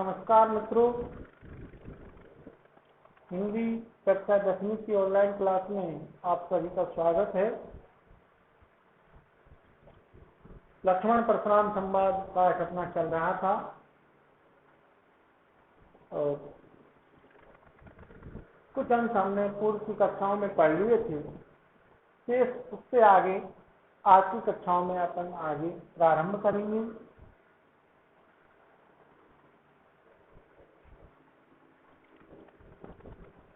नमस्कार मित्रों, हिंदी कक्षा 10वीं की ऑनलाइन क्लास में आप सभी का स्वागत है। लक्ष्मण परशुराम संवाद पाठ अपना चल रहा था और कुछ अंश हमने पूर्व की कक्षाओं में पढ़ लिए थे। शेष उससे आगे आज की कक्षाओं में अपन आगे प्रारंभ करेंगे।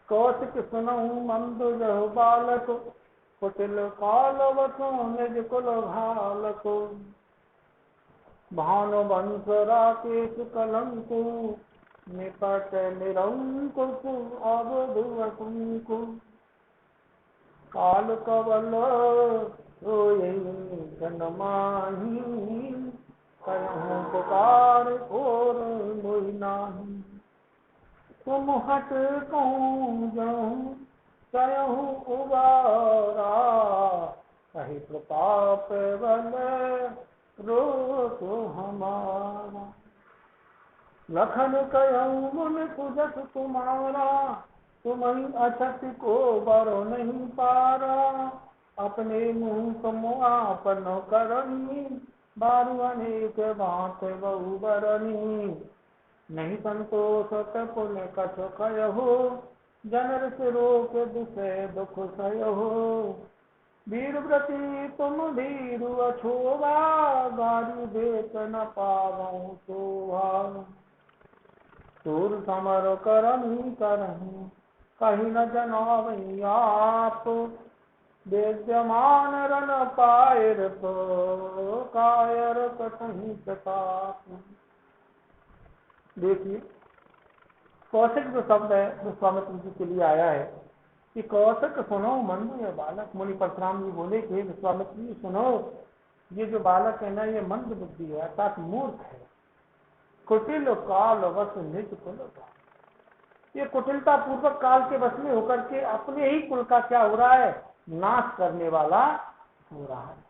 कौशिक सुनहु मंद जहु बालक, कुटिल कालवसु निज कुल भालक। भानु वंश राकेश कलंकु, निपट निरंकुश अवधु असंकु। काल कवल रोयै जन्माहि, कहूँ पुकार और मोहि नाही। तुम हट कहूँ जाऊँ कहूँ उबारा, कही प्रताप बल रोक हमारा। लखन कहूँ मुन पूजत तुम्हारा, तुम्हीं अछत को बरो नहीं पारा। अपने मुँह तुम आपन करनी, बारू अनेक बात बहु बरनी। नहीं संतोष पुन कछ कहो, जनर से रोक दुखे दुख सहयो। वीर व्रती तुम भीरु अछोवा, गारी देत न पावऊँ शोभा। सूर समर करनी करहूँ, कहीं न जनावई आप। विद्यमान रन पायर तो, कायर कतहीं प्रताप। देखिए, कौशिक जो शब्द है विश्वामित्र जी के लिए आया है कि कौशिक सुनो मंद ये बालक। मुनि परशुराम जी बोले कि विश्वामित्र जी सुनो, ये जो बालक है ना, ये मंद बुद्धि है अर्थात मूर्ख है। कुटिल काल वश निज कुल, ये कुटिलता पूर्वक काल के वश में होकर के अपने ही कुल का क्या हो रहा है, नाश करने वाला हो रहा है।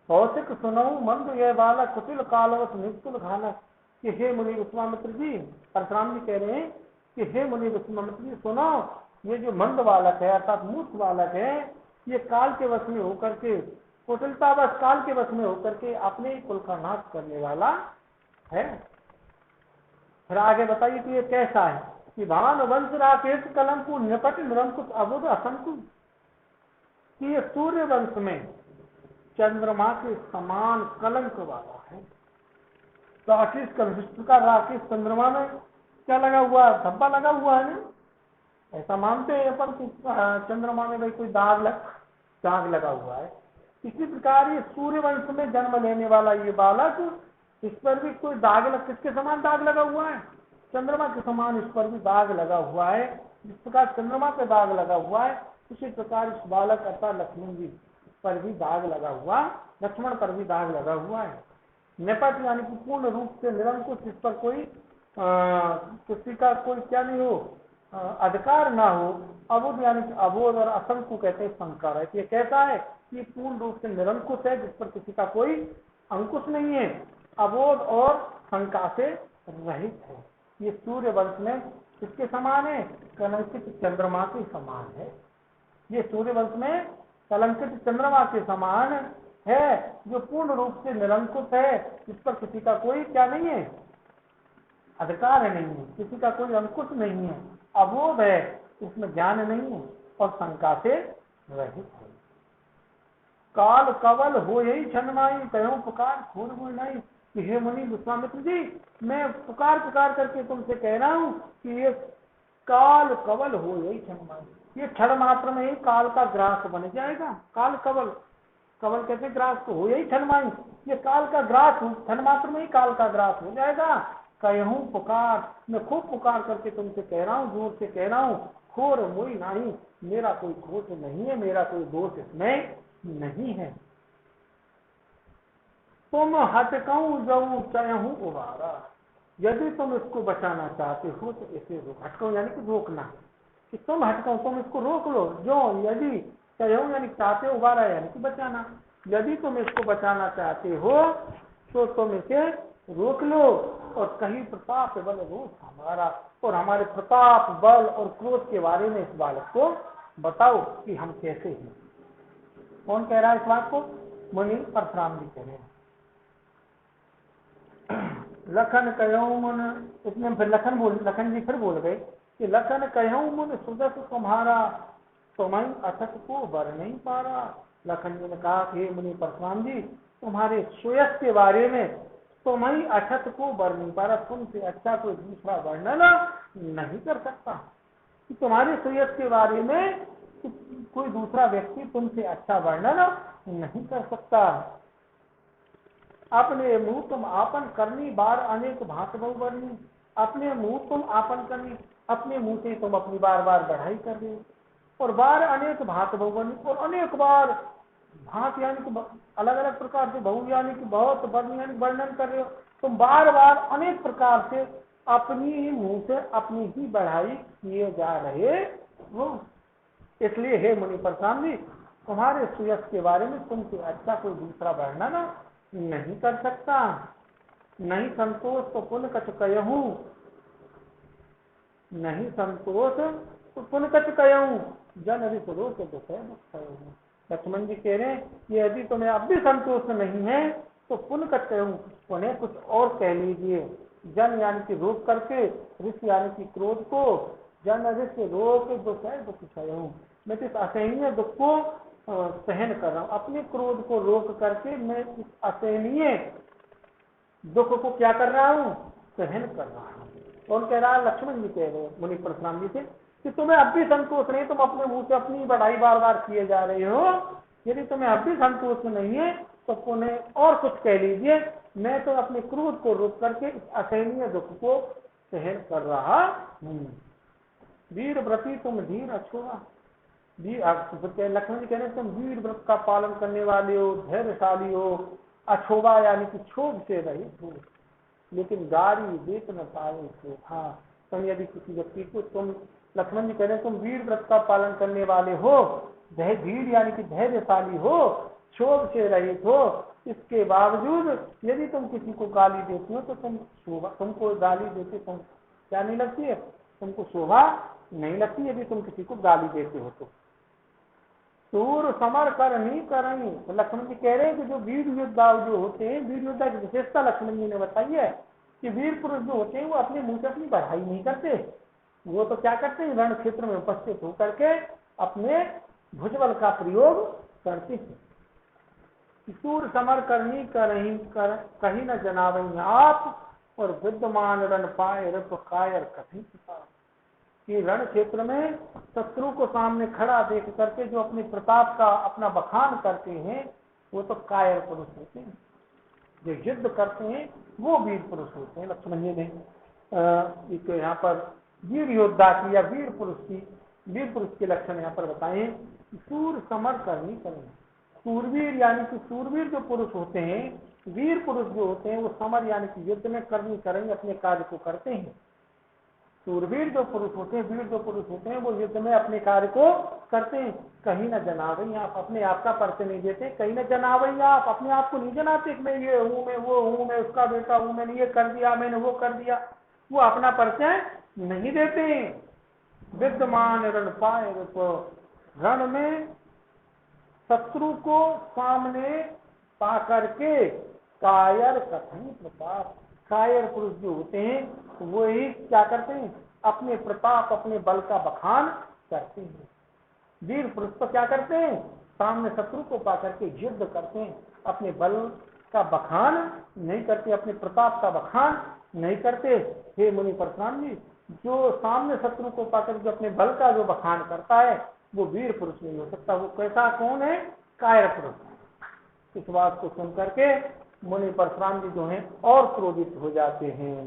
कौशिक सुनो मंद यह बालक, कुटिल कालवश निज घालक। कि हे मुनि विश्वामित्र जी, परशुराम जी कह रहे हैं कि हे मुनि विश्वामित्र जी सुनो, ये जो मंद बालक है अर्थात मूर्ख बालक है, ये काल के वश में होकर के, कुटिलता बस काल के वश में होकर के अपने ही कुल का नाश करने वाला है। फिर आगे बताइए कि ये कैसा है कि भान वंश राकेश कलंकु, निपट निरंकुश अबुध असंकु। कि ये सूर्य वंश में चंद्रमा के समान कलंक वाला है। राकेश कलंक का, राकेश चंद्रमा में क्या लगा हुआ, धब्बा लगा हुआ है ना, ऐसा मानते हैं पर चंद्रमा में भाई कोई दाग लगा हुआ है। इसी प्रकार ये सूर्य वंश में जन्म लेने वाला ये बालक, इस पर भी कोई दाग किसके समान दाग लगा हुआ है, चंद्रमा के समान इस पर भी दाग लगा हुआ है। जिस प्रकार चंद्रमा पे दाग लगा हुआ है, उसी प्रकार इस बालक अर्थात लक्ष्मण जी पर भी दाग लगा हुआ, लक्ष्मण पर भी दाग लगा हुआ है। निपट यानी कि पूर्ण रूप से निरंकुश, इस पर कोई किसी का कोई क्या नहीं हो, अधिकार ना हो। अबोध यानी कि अबोध और असंकु कहते हैं शंकर है। ये कैसा है कि पूर्ण रूप से निरंकुश है, जिस पर किसी का कोई अंकुश नहीं है, अबोध और शंका से रहित है। ये सूर्य वंश में किसके समान है, कलंकित चंद्रमा के समान है। ये सूर्य वंश में कलंकित चंद्रमा के समान है, जो पूर्ण रूप से निरंकुश है, इस पर किसी का कोई क्या नहीं है, अधिकार नहीं है, किसी का कोई अंकुश नहीं है, अबोध है, इसमें ज्ञान नहीं है और शंका से रहित है। काल कवल हो यही छनमाई, कहो पुकार खोल बोल नहीं। कि हे मुनि विश्वामित्र जी, मैं पुकार करके तुमसे कह रहा हूँ कि ये काल कवल हो यही छनमाई, ये क्षण मात्र में ही काल का ग्रास बन जाएगा। काल कवल, कवल कहते ग्रास को, हो यही छनमाई, ये काल का ग्रास क्षण मात्र में ही काल का ग्रास हो जाएगा। कहूँ पुकार, मैं खूब पुकार करके तुमसे कह रहा हूँ, जोर से कह रहा हूँ, खोर मोई नहीं, मेरा कोई खोट नहीं है, मेरा कोई दोष इसमें नहीं है। तुम हटकऊँ जाऊँ चाहूँ उबारा, यदि तुम इसको बचाना चाहते हो तो इसे हटकऊँ यानी कि रोकना, कि तुम हटकऊँ, तुम इसको रोक लो। जो यदि चाहूँ यानी चाहते, उबारा यानी कि बचाना, यदि तुम इसको बचाना चाहते हो तो तुम इसे रोक लो, और कहीं प्रताप बल रोष हमारा, और हमारे प्रताप बल और क्रोध के बारे में इस बालक को बताओ कि हम कैसे हैं। कौन कह रहा है इस बात को? मुनि परशुराम जी कह रहे हैं। लखन कहूं मुन, इसमें फिर लखन जी फिर बोल गए कि लखन कहूं मुन सुदस तुम्हारा, तुम्हें अथक को बर नहीं पारा। लखन जी ने कहा कि मुनि परशुराम जी, तुम्हारे सुयश के बारे में तुम्हें अछत को बर नहीं पारा, तुमसे अच्छा कोई दूसरा वर्णन नहीं कर सकता। कि तुम्हारे सुयश के बारे में कोई दूसरा व्यक्ति तुमसे अच्छा वर्णन नहीं कर सकता। अपने मुंह तुम आपन करनी, बार अनेक भांत बहु बरनी। अपने मुंह तुम आपन करनी, अपने मुंह से तुम अपनी बार बार बढ़ाई कर रहे हो, और बार अनेक भांत बहु बरनी, और अनेक बार भांत यानी कि अलग अलग प्रकार से, बहु यानी कि बहुत, बरनी यानी वर्णन कर रहे हो। तुम बार बार अनेक प्रकार से अपनी ही मुंह से अपनी ही बढ़ाई किए जा रहे हो। इसलिए हे मुनि परशुराम जी, तुम्हारे सुयश के बारे में तुमसे अच्छा कोई दूसरा वर्णन नहीं कर सकता। नहीं संतोष तो पुन कछ कहूं, नहीं संतोष तो पुन कछ कहूं, जन ऋष रोष दुख है। लक्ष्मण जी कह रहे हैं कि यदि तुम्हें अब भी संतोष नहीं है तो पुन कछ कहूं, उन्हें कुछ और कह लीजिए। जन यानी कि रोक करके, ऋष यानी कि क्रोध को, जन ऋष रोक दुख है दुख कहूं, मैं तो इस असहनीय दुख को सहन कर रहा हूं। अपने क्रोध को रोक करके मैं इस असहनीय दुख को क्या कर रहा हूं? सहन कर रहा हूं। कौन कह रहा है? लक्ष्मण जी कह रहे हैं मुनि परशुराम जी से कि तुम्हें अब भी संतोष नहीं, तुम अपने मुंह से अपनी बढ़ाई बार बार किए जा रहे हो। यदि तुम्हें अब भी संतोष नहीं है तो उन्हें और कुछ कह लीजिए। मैं तो अपने क्रोध को रोक करके इस असहनीय दुख को सहन कर रहा हूं। वीर व्रती तुम धीर अछोरा, लक्ष्मण जी कह रहे हैं तुम वीर व्रत का पालन करने वाले हो, धैर्यशाली हो, अछोबा यानी कि क्षोभ से रहित हो, लेकिन गारी देख न पाए शोभा। तुम यदि किसी व्यक्ति को, तुम लक्ष्मण जी कह रहे हैं तुम वीर व्रत का पालन करने वाले हो, धीर यानी कि धैर्यशाली हो, क्षोभ से रहित हो, इसके बावजूद यदि तुम किसी को गाली देते हो तो तुम शोभा, तुमको गाली देते तुम क्या नहीं लगती है? तुमको शोभा नहीं लगती यदि तुम किसी को गाली देते हो तो। सूर समर कर नहीं करेंगे, तो लक्ष्मण जी कह रहे हैं कि जो वीर योद्धा जो होते हैं, वीर योद्धा की विशेषता लक्ष्मण जी ने बताई है कि वीर पुरुष जो होते हैं वो अपने मुंह से अपनी बढ़ाई नहीं करते। वो तो क्या करते हैं? रण क्षेत्र में उपस्थित होकर के अपने भुजबल का प्रयोग करते हैं। सूर समर करनी करही कहीं न जनावई आप, और विद्यमान रण पाए रप कायर कथी कि रण क्षेत्र में शत्रु को सामने खड़ा देख करके जो अपने प्रताप का अपना बखान करते हैं वो तो कायर पुरुष होते हैं। जो युद्ध करते हैं वो वीर पुरुष होते हैं। लक्ष्मण जी ने यहाँ पर वीर योद्धा की या वीर पुरुष के लक्षण यहाँ पर बताए। सूर समर करनी करें, सूरवीर यानी कि सूरवीर जो पुरुष होते हैं, वीर पुरुष जो होते हैं वो समर यानी कि युद्ध में करनी करेंगे, अपने कार्य को करते हैं। सूरवीर जो पुरुष होते हैं, वीर जो पुरुष होते हैं वो युद्ध में अपने कार्य को करते हैं। कहीं न जनावे, आप अपने आप का परिचय नहीं देते। कहीं न जनावे, आप अपने आप को नहीं जनाते कि मैं ये हूँ, मैं वो हूँ, मैं उसका बेटा हूँ, मैंने ये कर दिया, मैंने वो कर दिया। वो अपना परिचय नहीं देते। विद्यमान रण पाए, रण में शत्रु को सामने पा करके कायर कथन प्रताप, कायर पुरुष जो होते हैं वो ही क्या करते हैं? अपने प्रताप, अपने बल का बखान करते हैं। वीर पुरुष तो क्या करते हैं? सामने शत्रु को पा करके युद्ध करते हैं, अपने बल का बखान नहीं करते, अपने प्रताप का बखान नहीं करते। हे मुनि परशुराम जी, जो सामने शत्रु को पाकर के अपने बल का जो बखान करता है वो वीर पुरुष नहीं हो सकता। वो कैसा कौन है? कायर पुरुष। इस बात को सुन करके मुनि परशुराम जी जो हैं और क्रोधित हो जाते हैं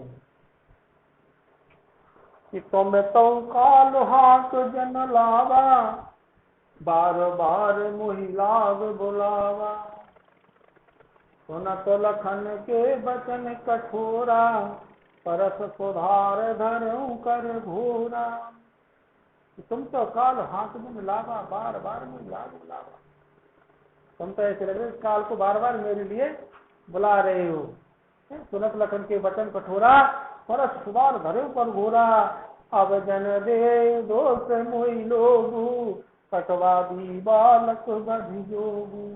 कि तुम तो काल हाथ जन लावा, बार बार मोहि लाग बुलावा। सुनत लखन के बचन कठोरा, परस सुधार धरऊं कर घोरा। तुम तो काल हाथ जन लावा, बार बार मोहि लाग बुलावा। तुम तो ऐसे लग रहे काल को बार बार मेरे लिए बुला रहे हो। सुनत लखन के वचन कठोरा, परस सुधार धरे पर घोरा। अब जन दे दोष मोहि लोगु, कटवादी बालक बधि जोगु।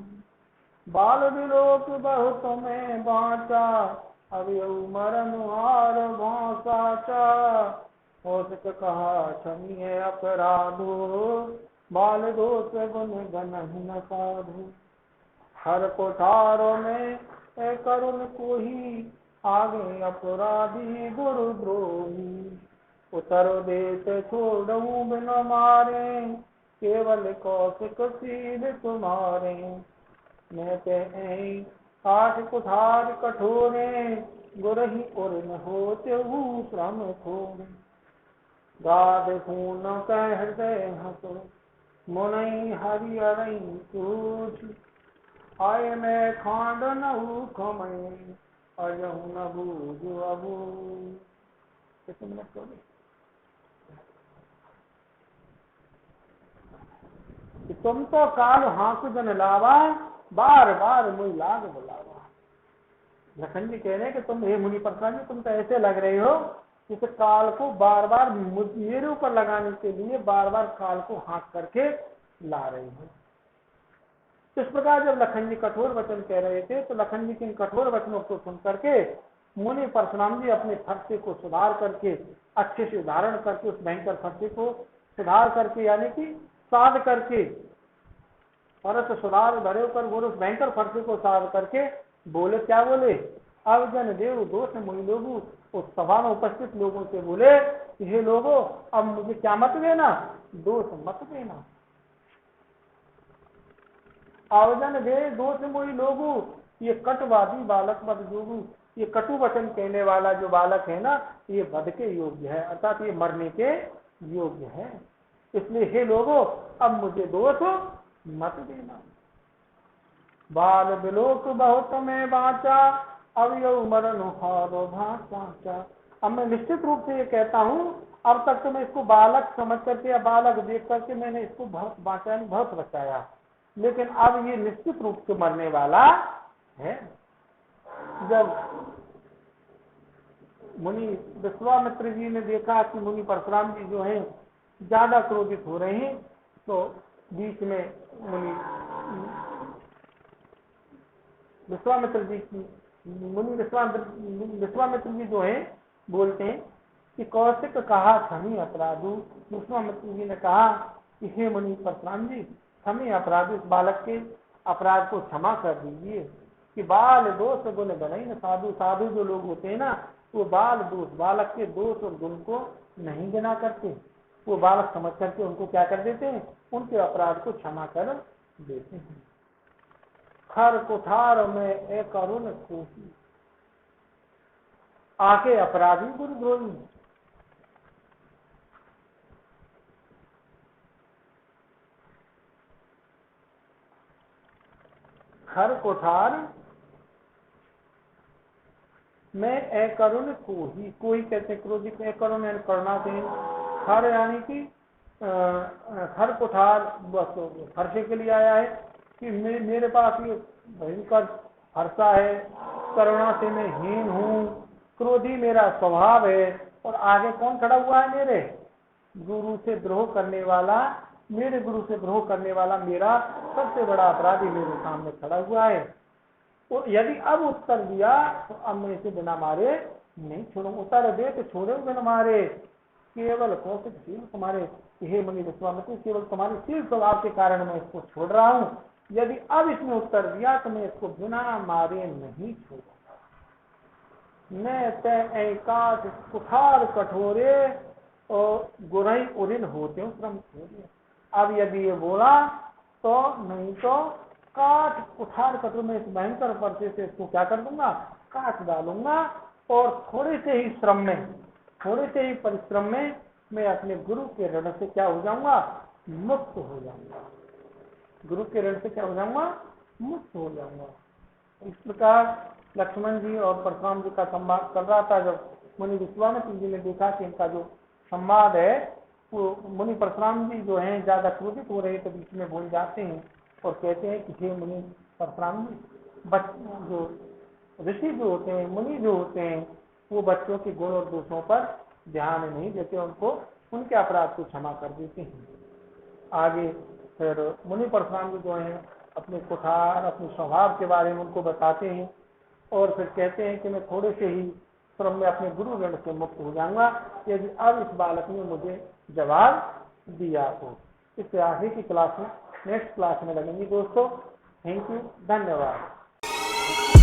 बाल विलोक बहुत में बाँचा, अब यऊ मरण हार भाषा। औसत कहा क्षमीय अपराधो, बाल दोष गुण गनहि न साधु। हर कोठारों में करुण कोही, आगे अपराधी गुरुद्रोही। उत्तर देश छोड़ऊ बिन मारे, केवल कौशिक सील तुम्हारे। मैं ते काठ कुठार कठोरे, गुरहि उर न होते श्रम थोड़े। गाद खून कह हृदय हंसो, मुनई हरि अरई पूछ। आय मैं खांड नहु खमय, अयहु न बूझ अबू। कितने मिनट हो गए? तुम तो काल हाँकु जन लावा, बार बार मुझ लाग बुलावा। लखन जी कह रहे हैं कि तुम हे मुनि परशुराम जी, तुम तो ऐसे लग रहे हो जैसे काल को बार बार मेरे ऊपर लगाने के लिए बार बार काल को हाँक करके ला रहे हो। इस प्रकार जब लखन जी कठोर वचन कह रहे थे, तो लखन जी के इन कठोर वचनों को सुन करके मुनि परशुराम जी अपने फरसे को सुधार करके, अच्छे से धारण करके, उस भयंकर फरसे को सुधार करके, यानी कि साध करके, परस सुधार धरे पर वो उस भयंकर फरसे को साध करके बोले, क्या बोले? अब जन देव दोष मोहि लोगु। उस सभा में उपस्थित लोगों से बोले, हे लोगों, अब मुझे क्या मत देना? दोष मत देना। आवजन दे दोष मोहि लोगु, ये कटवादी बालक बद जोगु। ये कटु वचन कहने वाला जो बालक है ना, ये वध के योग्य है, अर्थात ये मरने के योग्य है। इसलिए हे लोगों, अब मुझे दोष मत देना। बाल विलोक बहुत में बाँचा, अब यऊ मरण हारो भाषा। अब मैं निश्चित रूप से ये कहता हूँ, अब तक तो मैं इसको बालक समझ करके या बालक देख करके मैंने इसको बहुत बाँचा, बहुत बचाया, लेकिन अब ये निश्चित रूप से मरने वाला है। जब मुनि विश्वामित्र जी ने देखा कि मुनि परशुराम जी जो हैं ज्यादा क्रोधित हो रहे हैं, तो बीच में मुनि विश्वामित्र जी जो हैं बोलते हैं कि कौशिक कहा क्षमी अपराधु। विश्वामित्र जी ने कहा कि हे मुनि परशुराम जी, क्षमी अपराधु, इस बालक के अपराध को क्षमा कर दीजिए। कि बाल दोष गुण गनहि न साधु। साधु जो लोग होते हैं ना, वो बाल दोष, बालक के दोष और गुण को नहीं गिना करते, वो बालक समझ करके उनको क्या कर देते हैं? उनके अपराध को क्षमा कर देते हैं। खर कुठार में एक अरुण कोसी, आके अपराधी गुरुद्रोही। खर कुठार में अकरुण कोई कहते क्रोधित, अकरुण यानी करुणासीन, खर यानी कि खर कुठार फरसे के लिए आया है कि मेरे पास ये भयंकर फरसा है, करुणा से मैं हीन हूँ, क्रोधी मेरा स्वभाव है। और आगे कौन खड़ा हुआ है? मेरे गुरु से द्रोह करने वाला, मेरे गुरु से द्रोह करने वाला मेरा सबसे बड़ा अपराधी मेरे सामने खड़ा हुआ है। तो यदि अब उत्तर दिया तो अब मैं इसे बिना मारे नहीं छोड़ूंगा। उत्तर दे तो छोड़े बिना मारे, केवल कौशिक शील तुम्हारे, हे मुनि विश्वामित्र, केवल तुम्हारे शील स्वभाव के कारण मैं इसको छोड़ रहा हूँ। यदि अब इसने उत्तर दिया तो मैं इसको बिना मारे नहीं छोड़ूंगा। मैं तय काट कुठार कठोरे और गुरई उरिन होते हूँ श्रम छोड़े। अब यदि ये बोला तो नहीं तो काट कुठार कठोर में इस भयंकर फरसे से इसको क्या कर दूंगा? काट डालूंगा। और थोड़े से ही श्रम में, थोड़े से ही परिश्रम में मैं अपने गुरु के ऋण से क्या हो जाऊंगा? मुक्त हो जाऊंगा। गुरु के ऋण से क्या हो जाऊंगा? मुक्त हो जाऊंगा। इस प्रकार लक्ष्मण जी और परशुराम जी का संवाद चल रहा था। जब मुनि विश्वामित्र जी ने देखा कि इनका जो संवाद है वो मुनि परशुराम जी जो हैं ज्यादा क्रोधित हो रहे, तो बीच में बोल जाते हैं और कहते हैं कि हे मुनि परशुराम जी, जो ऋषि जो होते हैं, मुनि जो होते हैं, वो बच्चों के गुण और दोषों पर ध्यान नहीं देते, उनको उनके अपराध को क्षमा कर देते हैं। आगे फिर मुनि परशुराम जी जो हैं अपने कुठार, अपने स्वभाव के बारे में उनको बताते हैं और फिर कहते हैं कि मैं थोड़े से ही श्रम में अपने गुरु ऋण से मुक्त हो जाऊंगा यदि अब इस बालक ने मुझे जवाब दिया तो। इससे आगे की क्लास में, नेक्स्ट क्लास में लगेंगे दोस्तों। थैंक यू, धन्यवाद।